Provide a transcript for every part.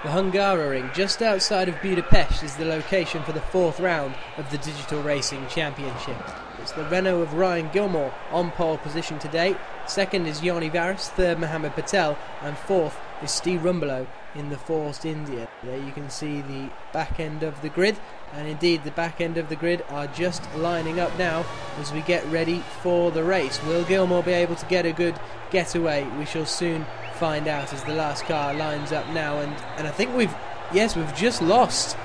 The Hungarian, just outside of Budapest, is the location for the 4th round of the Digital Racing Championship. It's the Renault of Ryan Gilmore on pole position today. Second is Jonny Varis, third Mohammed Patel, and fourth is Steve Rumbelow in the Force India. There you can see the back end of the grid, and indeed the back end of the grid are just lining up now as we get ready for the race. Will Gilmore be able to get a good getaway? We shall soon find out as the last car lines up now, and I think we've just lost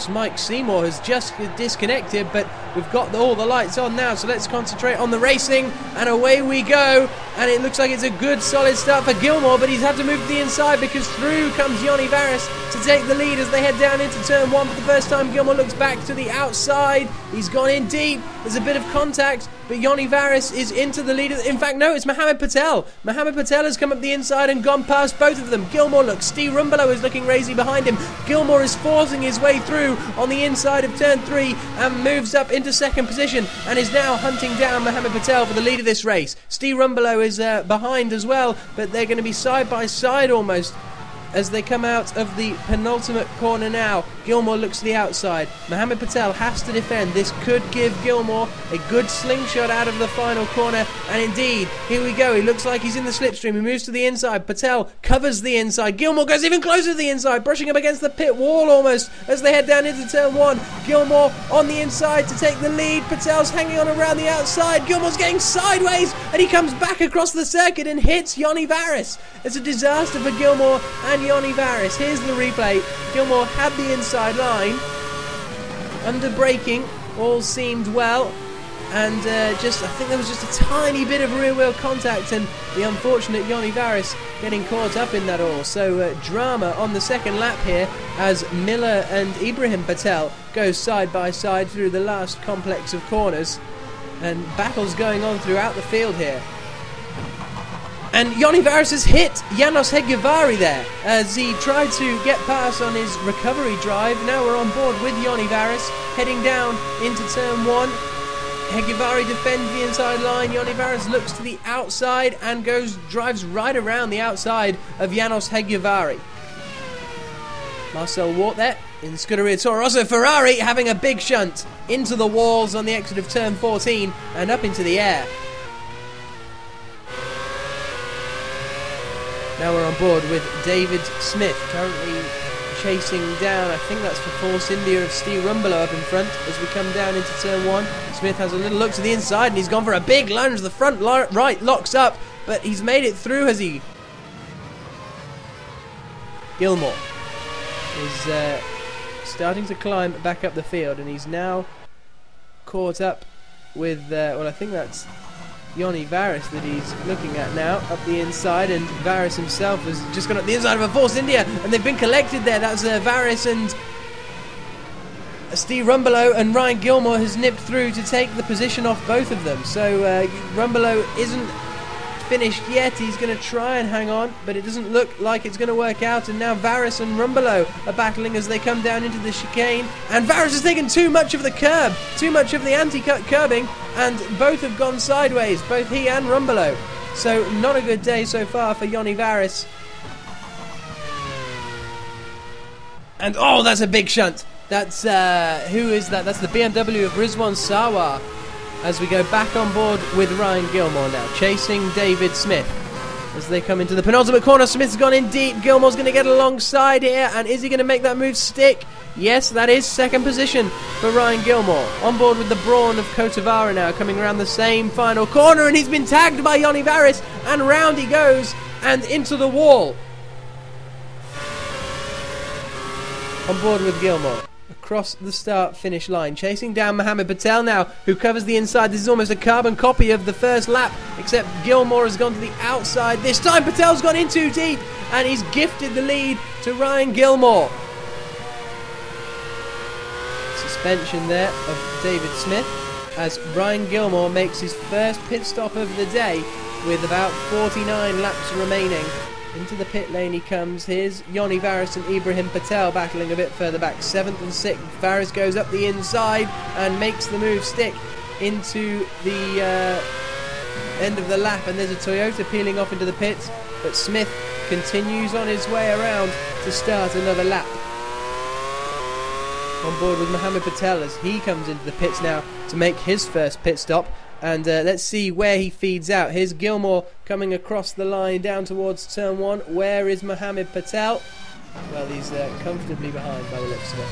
Mike Seymour. Has just disconnected, but we've got all the lights on now, so let's concentrate on the racing, and away we go. And it looks like it's a good solid start for Gilmore, but he's had to move to the inside because through comes Jonny Varis to take the lead as they head down into turn 1 for the first time. Gilmore looks back to the outside, he's gone in deep, there's a bit of contact, but Jonny Varis is into the lead. In fact, no, it's Mohammed Patel. Mohammed Patel has come up the inside and gone past both of them. Gilmore looks, Steve Rumbelow is looking crazy behind him. Gilmore is forcing his way through on the inside of turn 3 and moves up into second position and is now hunting down Mohammed Patel for the lead of this race. Steve Rumbelow is behind as well, but they're going to be side by side almost as they come out of the penultimate corner now. Gilmore looks to the outside. Mohammed Patel has to defend. This could give Gilmore a good slingshot out of the final corner. And indeed, here we go. He looks like he's in the slipstream. He moves to the inside. Patel covers the inside. Gilmore goes even closer to the inside, brushing up against the pit wall almost as they head down into turn 1. Gilmore on the inside to take the lead. Patel's hanging on around the outside. Gilmore's getting sideways and he comes back across the circuit and hits Jonny Varis. It's a disaster for Gilmore and Jonny Varis. Here's the replay. Gilmore had the inside line. Under braking, all seemed well. And I think there was just a tiny bit of rear wheel contact and the unfortunate Jonny Varis getting caught up in that all. So drama on the second lap here as Miller and Ibrahim Patel go side by side through the last complex of corners. And battles going on throughout the field here. And Jonny Varis has hit Janos Hegyavari there as he tried to get past on his recovery drive. Now we're on board with Jonny Varis heading down into turn 1. Hegyavari defends the inside line. Jonny Varis looks to the outside and drives right around the outside of Janos Hegyavari. Marcel Wart there in Scuderia Toro Rosso. Ferrari having a big shunt into the walls on the exit of turn 14 and up into the air. Now we're on board with David Smith, currently chasing down, I think that's for Force India of Steve Rumbelow up in front as we come down into turn 1. Smith has a little look to the inside and he's gone for a big lunge. The front right locks up, but he's made it through, has he? Gilmore is starting to climb back up the field and he's now caught up with, well, I think that's Jonny Varis that he's looking at now up the inside, and Varis himself has just gone up the inside of a Force India and they've been collected there. That's Varis and Steve Rumbelow, and Ryan Gilmore has nipped through to take the position off both of them. So Rumbelow isn't finished yet. He's going to try and hang on, but it doesn't look like it's going to work out, and now Varis and Rumbelow are battling as they come down into the chicane, and Varis has taken too much of the curb, too much of the anti-cut curbing, and both have gone sideways, both he and Rumbelow. So not a good day so far for Jonny Varis. And oh, that's a big shunt. That's who is that? That's the BMW of Rizwan Sawar. As we go back on board with Ryan Gilmore now, chasing David Smith. As they come into the penultimate corner, Smith's gone in deep. Gilmore's going to get alongside here, and is he going to make that move stick? Yes, that is second position for Ryan Gilmore. On board with the Brawn of Kotavara now, coming around the same final corner, and he's been tagged by Jonny Varis, and round he goes, and into the wall. On board with Gilmore. Across the start-finish line, chasing down Mohammed Patel now, who covers the inside. This is almost a carbon copy of the first lap, except Gilmore has gone to the outside. This time Patel's gone in too deep, and he's gifted the lead to Ryan Gilmore. Suspension there of David Smith, as Ryan Gilmore makes his first pit stop of the day with about 49 laps remaining. Into the pit lane he comes. Here's Jonny Varis and Ibrahim Patel battling a bit further back. 7th and 6th. Varis goes up the inside and makes the move stick into the end of the lap. And there's a Toyota peeling off into the pits. but Smith continues on his way around to start another lap. On board with Mohammed Patel as he comes into the pits now to make his first pit stop. And let's see where he feeds out. Here's Gilmore coming across the line down towards turn 1. Where is Mohammed Patel? Well, he's comfortably behind by the looks of it.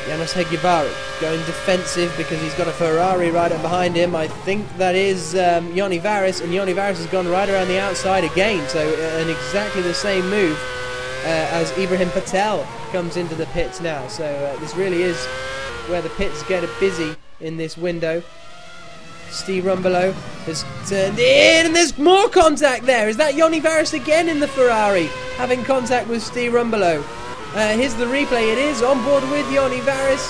Janos Hegyivari going defensive because he's got a Ferrari rider behind him. I think that is Yoni Varis, and Yoni Varis has gone right around the outside again. So in exactly the same move as Ibrahim Patel comes into the pits now. So this really is where the pits get busy in this window. Steve Rumbelow has turned in, and there's more contact there. Is that Yoni Varis again in the Ferrari having contact with Steve Rumbelow? Here's the replay. It is on board with Yoni Varis.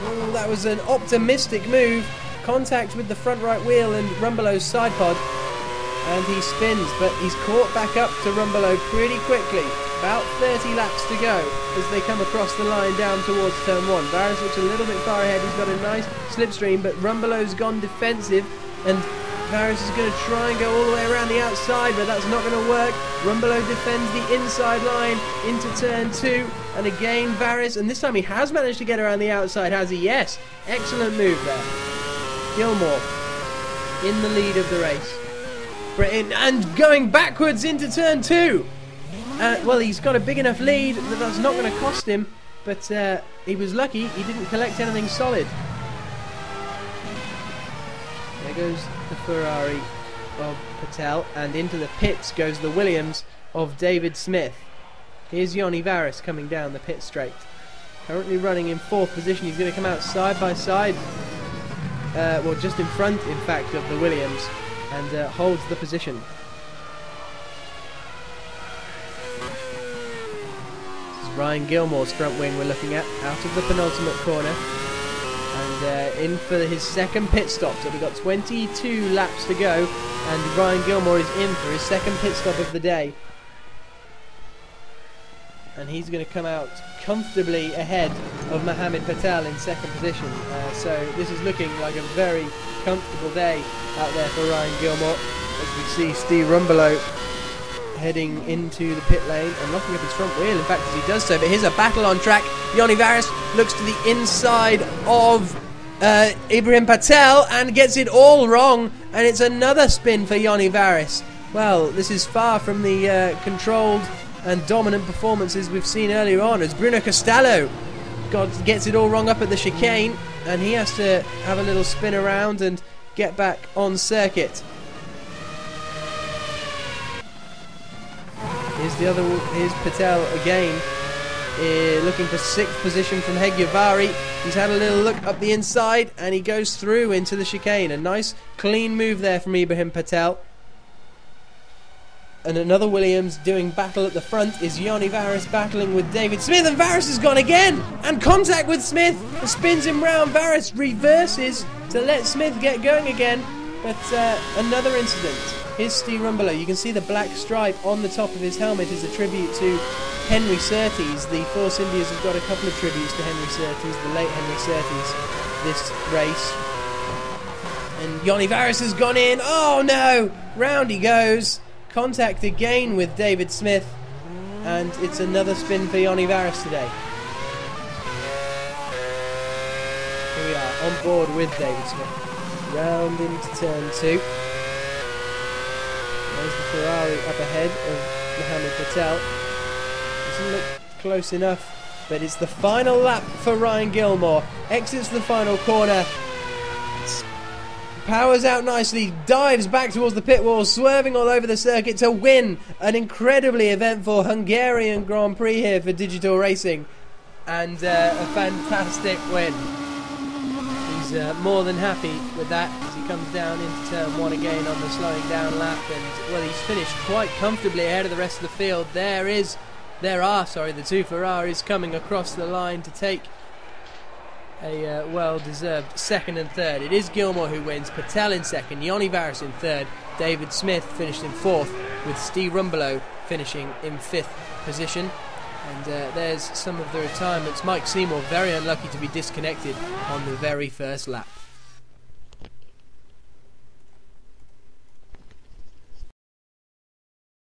Oh, that was an optimistic move. Contact with the front right wheel and Rumbelow's side pod, and he spins, but he's caught back up to Rumbelow pretty quickly. About 30 laps to go as they come across the line down towards turn 1. Varis looks a little bit far ahead. He's got a nice slipstream, but Rumbelow's gone defensive, and Varis is going to try and go all the way around the outside, but that's not going to work. Rumbelow defends the inside line into turn 2, and again Varis, and this time he has managed to get around the outside, has he? Yes. Excellent move there. Gilmore in the lead of the race. And going backwards into turn 2. Well, he's got a big enough lead that that's not going to cost him, but he was lucky he didn't collect anything solid. There goes the Ferrari of Patel, and into the pits goes the Williams of David Smith. Here's Yoni Varis coming down the pit straight. Currently running in 4th position. He's going to come out side by side, well, just in front, in fact, of the Williams, and holds the position. Ryan Gilmore's front wing we're looking at, out of the penultimate corner, and in for his second pit stop. So we've got 22 laps to go, and Ryan Gilmore is in for his second pit stop of the day, and he's going to come out comfortably ahead of Mohammed Patel in 2nd position. So this is looking like a very comfortable day out there for Ryan Gilmore, as we see Steve Rumbelow heading into the pit lane and locking up his front wheel, in fact, as he does so. But here's a battle on track. Yoni Varis looks to the inside of Ibrahim Patel and gets it all wrong, and it's another spin for Yoni Varis. Well, this is far from the controlled and dominant performances we've seen earlier on, as Bruno Costello gets it all wrong up at the chicane, and he has to have a little spin around and get back on circuit. Here's Patel again, looking for 6th position from Hegyivari. He's had a little look up the inside, and he goes through into the chicane. A nice clean move there from Ibrahim Patel. And another Williams doing battle at the front is Yoni Varis battling with David Smith, and Varis has gone again, and contact with Smith, and spins him round. Varis reverses to let Smith get going again, but another incident. Here's Steve Rumbelow. You can see the black stripe on the top of his helmet is a tribute to Henry Surtees. The Force Indias have got a couple of tributes to Henry Surtees, the late Henry Surtees, this race. And Yoni Varis has gone in. Oh no! Round he goes. Contact again with David Smith, and it's another spin for Yoni Varis today. Here we are, on board with David Smith. Round into turn 2. There's the Ferrari up ahead of Mohammed Patel. Doesn't look close enough, but it's the final lap for Ryan Gilmore. Exits the final corner. Powers out nicely, dives back towards the pit wall, swerving all over the circuit to win an incredibly eventful Hungarian Grand Prix here for Digital Racing, and a fantastic win. He's more than happy with that as he comes down into turn 1 again on the slowing down lap, and well, he's finished quite comfortably ahead of the rest of the field. There are the 2 Ferraris coming across the line to take a well-deserved 2nd and 3rd. It is Gilmore who wins, Patel in 2nd, Yoni Varis in 3rd, David Smith finished in 4th, with Steve Rumbelow finishing in 5th position. And there's some of the retirements. Mike Seymour very unlucky to be disconnected on the very first lap.